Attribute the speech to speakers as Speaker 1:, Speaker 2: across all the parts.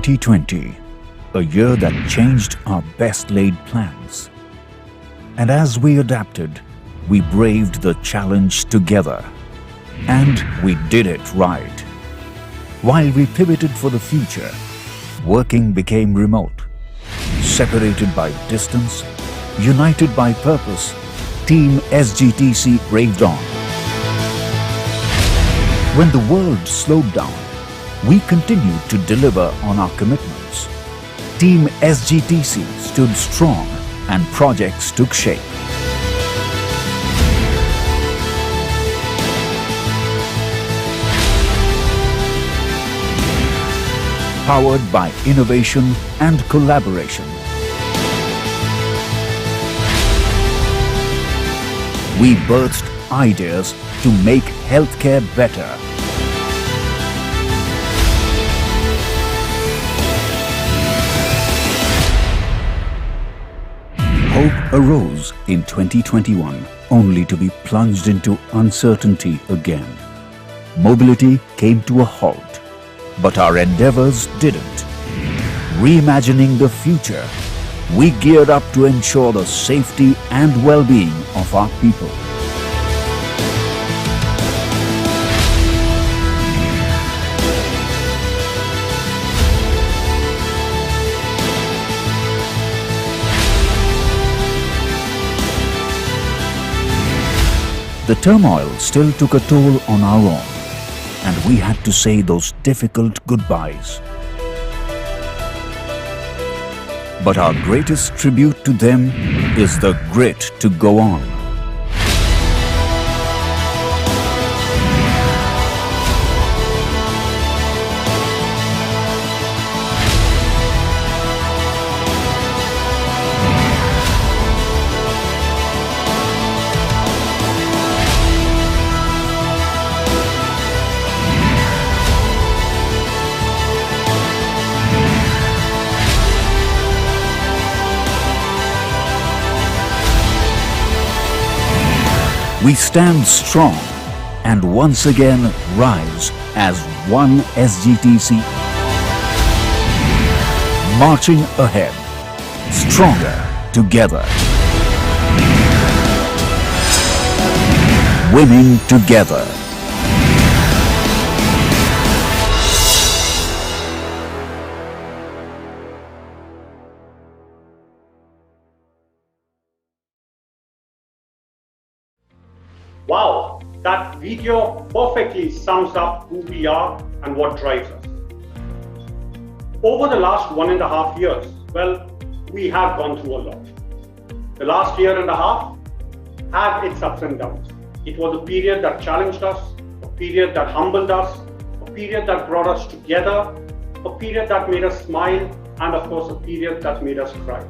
Speaker 1: 2020, a year that changed our best laid plans. And as we adapted, we braved the challenge together. And we did it right. While we pivoted for the future, working became remote. Separated by distance, united by purpose, Team SGTC braved on. When the world slowed down, we continued to deliver on our commitments. Team SGTC stood strong and projects took shape. Powered by innovation and collaboration, we birthed ideas to make healthcare better. Hope arose in 2021, only to be plunged into uncertainty again. Mobility came to a halt, but our endeavors didn't. Reimagining the future, we geared up to ensure the safety and well-being of our people. The turmoil still took a toll on our own, and we had to say those difficult goodbyes. But our greatest tribute to them is the grit to go on. We stand strong and once again rise as one SGTC. Marching ahead, stronger together. Winning together.
Speaker 2: Wow, that video perfectly sums up who we are and what drives us. Over the last 1.5 years, well, we have gone through a lot. The last 1.5 years had its ups and downs. It was a period that challenged us, a period that humbled us, a period that brought us together, a period that made us smile, and of course, a period that made us cry.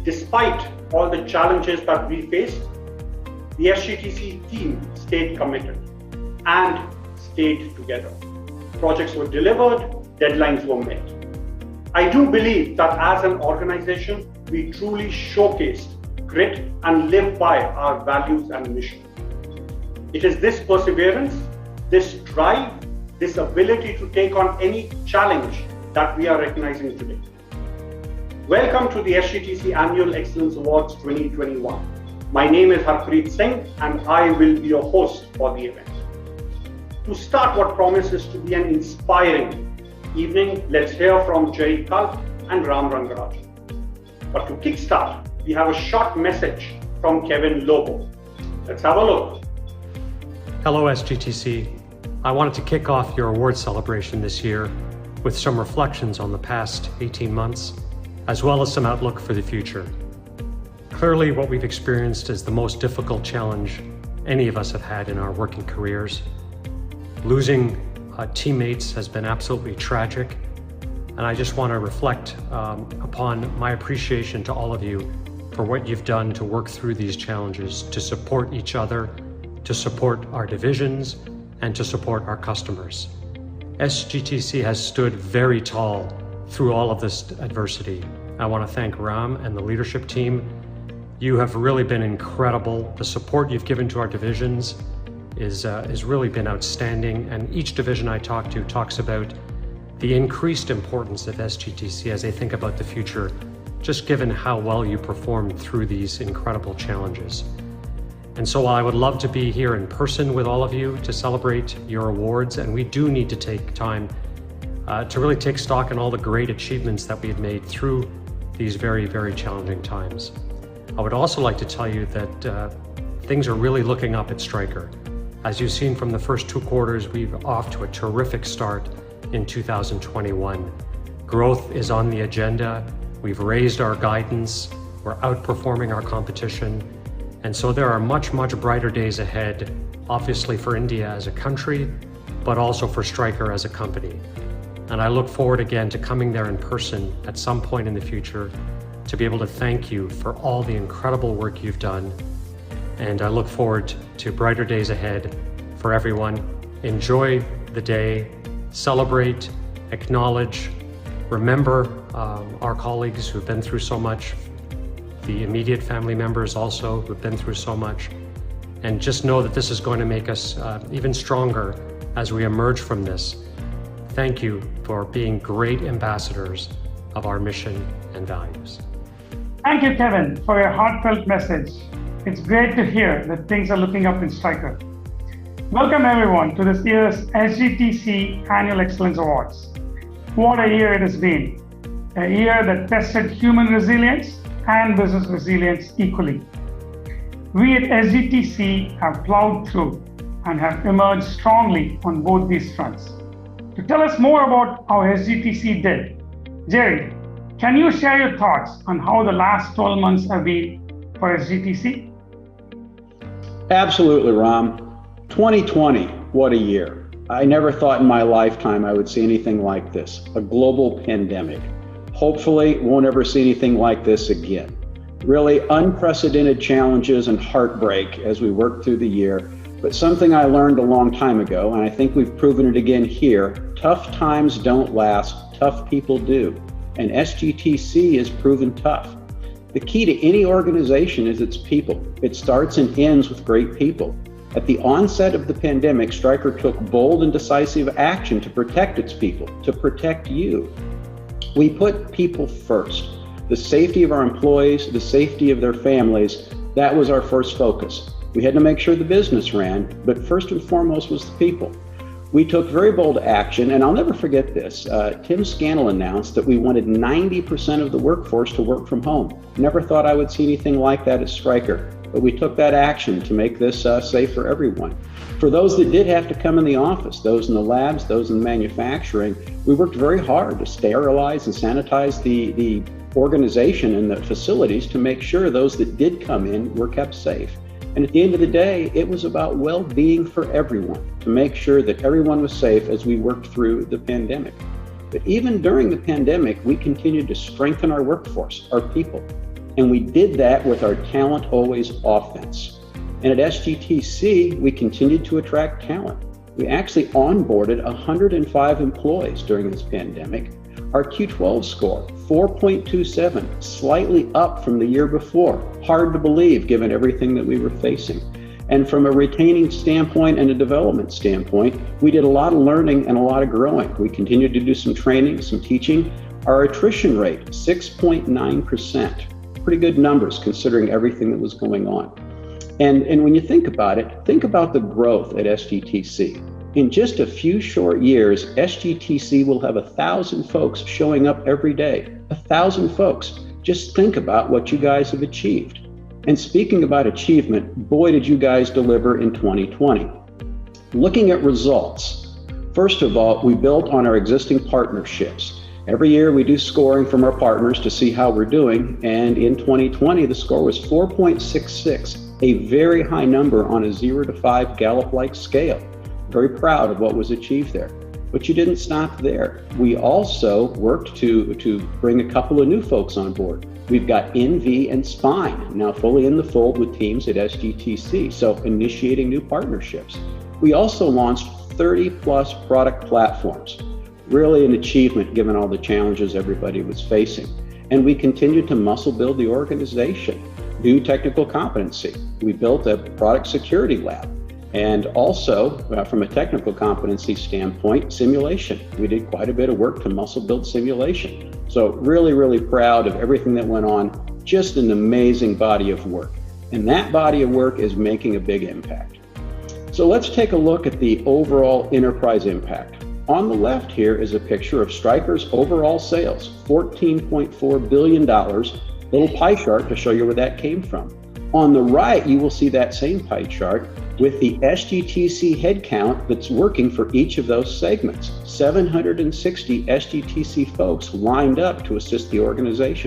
Speaker 2: Despite all the challenges that we faced, the SGTC team stayed committed and stayed together. Projects were delivered, deadlines were met. I do believe that as an organization, we truly showcased grit and live by our values and mission. It is this perseverance, this drive, this ability to take on any challenge that we are recognizing today. Welcome to the SGTC Annual Excellence Awards 2021. My name is Harpreet Singh and I will be your host for the event. To start what promises to be an inspiring evening, let's hear from Jay Kalp and Ram Rangaraj. But to kickstart, we have a short message from Kevin Lobo. Let's have a look.
Speaker 3: Hello SGTC. I wanted to kick off your award celebration this year with some reflections on the past 18 months, as well as some outlook for the future. Clearly, what we've experienced is the most difficult challenge any of us have had in our working careers. Losing teammates has been absolutely tragic, and I just want to reflect upon my appreciation to all of you for what you've done to work through these challenges, to support each other, to support our divisions, and to support our customers. SGTC has stood very tall through all of this adversity. I want to thank Ram and the leadership team. You have really been incredible. The support you've given to our divisions is really been outstanding, and each division I talk to talks about the increased importance of SGTC as they think about the future, just given how well you performed through these incredible challenges. And so while I would love to be here in person with all of you to celebrate your awards, and we do need to take time to really take stock in all the great achievements that we've made through these very, very challenging times. I would also like to tell you that things are really looking up at Stryker. As you've seen from the first 2 quarters, we're off to a terrific start in 2021. Growth is on the agenda. We've raised our guidance. We're outperforming our competition. And so there are much, much brighter days ahead, obviously for India as a country, but also for Stryker as a company. And I look forward again to coming there in person at some point in the future to be able to thank you for all the incredible work you've done. And I look forward to brighter days ahead for everyone. Enjoy the day, celebrate, acknowledge, remember our colleagues who've been through so much, the immediate family members also who've been through so much, and just know that this is going to make us even stronger as we emerge from this. Thank you for being great ambassadors of our mission and values.
Speaker 4: Thank you, Kevin, for your heartfelt message. It's great to hear that things are looking up in Stryker. Welcome everyone to this year's SGTC Annual Excellence Awards. What a year it has been. A year that tested human resilience and business resilience equally. We at SGTC have plowed through and have emerged strongly on both these fronts. To tell us more about how SGTC did, Jerry, can you share your thoughts on how the last 12 months have been for SGTC?
Speaker 5: Absolutely, Ram. 2020, what a year. I never thought in my lifetime I would see anything like this, a global pandemic. Hopefully, won't ever see anything like this again. Really unprecedented challenges and heartbreak as we work through the year. But something I learned a long time ago, and I think we've proven it again here, tough times don't last, tough people do. And SGTC is proven tough. The key to any organization is its people. It starts and ends with great people. At the onset of the pandemic, Stryker took bold and decisive action to protect its people, to protect you. We put people first. The safety of our employees, the safety of their families, that was our first focus. We had to make sure the business ran, but first and foremost was the people. We took very bold action, and I'll never forget this. Tim Scannell announced that we wanted 90% of the workforce to work from home. Never thought I would see anything like that at Stryker, but we took that action to make this safe for everyone. For those that did have to come in the office, those in the labs, those in manufacturing, we worked very hard to sterilize and sanitize the organization and the facilities to make sure those that did come in were kept safe. And at the end of the day, it was about well-being for everyone, to make sure that everyone was safe as we worked through the pandemic. But even during the pandemic, we continued to strengthen our workforce, our people. And we did that with our Talent Always offense. And at SGTC, we continued to attract talent. We actually onboarded 105 employees during this pandemic. Our Q12 score, 4.27, slightly up from the year before. Hard to believe given everything that we were facing. And from a retaining standpoint and a development standpoint, we did a lot of learning and a lot of growing. We continued to do some training, some teaching. Our attrition rate, 6.9%. Pretty good numbers considering everything that was going on. And when you think about it, think about the growth at SGTC. In just a few short years, SGTC will have 1,000 folks showing up every day. 1,000 folks. Just think about what you guys have achieved. And speaking about achievement, boy, did you guys deliver in 2020. Looking at results, first of all, we built on our existing partnerships. Every year we do scoring from our partners to see how we're doing. And in 2020, the score was 4.66, a very high number on a 0 to 5 Gallup-like scale. Very proud of what was achieved there. But you didn't stop there. We also worked to bring a couple of new folks on board. We've got NV and Spine now fully in the fold with teams at SGTC, so initiating new partnerships. We also launched 30 plus product platforms. Really an achievement given all the challenges everybody was facing. And we continued to muscle build the organization, new technical competency. We built a product security lab. And also, from a technical competency standpoint, simulation. We did quite a bit of work to muscle build simulation. So really, really proud of everything that went on. Just an amazing body of work. And that body of work is making a big impact. So let's take a look at the overall enterprise impact. On the left here is a picture of Stryker's overall sales, $14.4 billion. Little pie chart to show you where that came from. On the right, you will see that same pie chart with the SGTC headcount that's working for each of those segments. 760 SGTC folks lined up to assist the organization.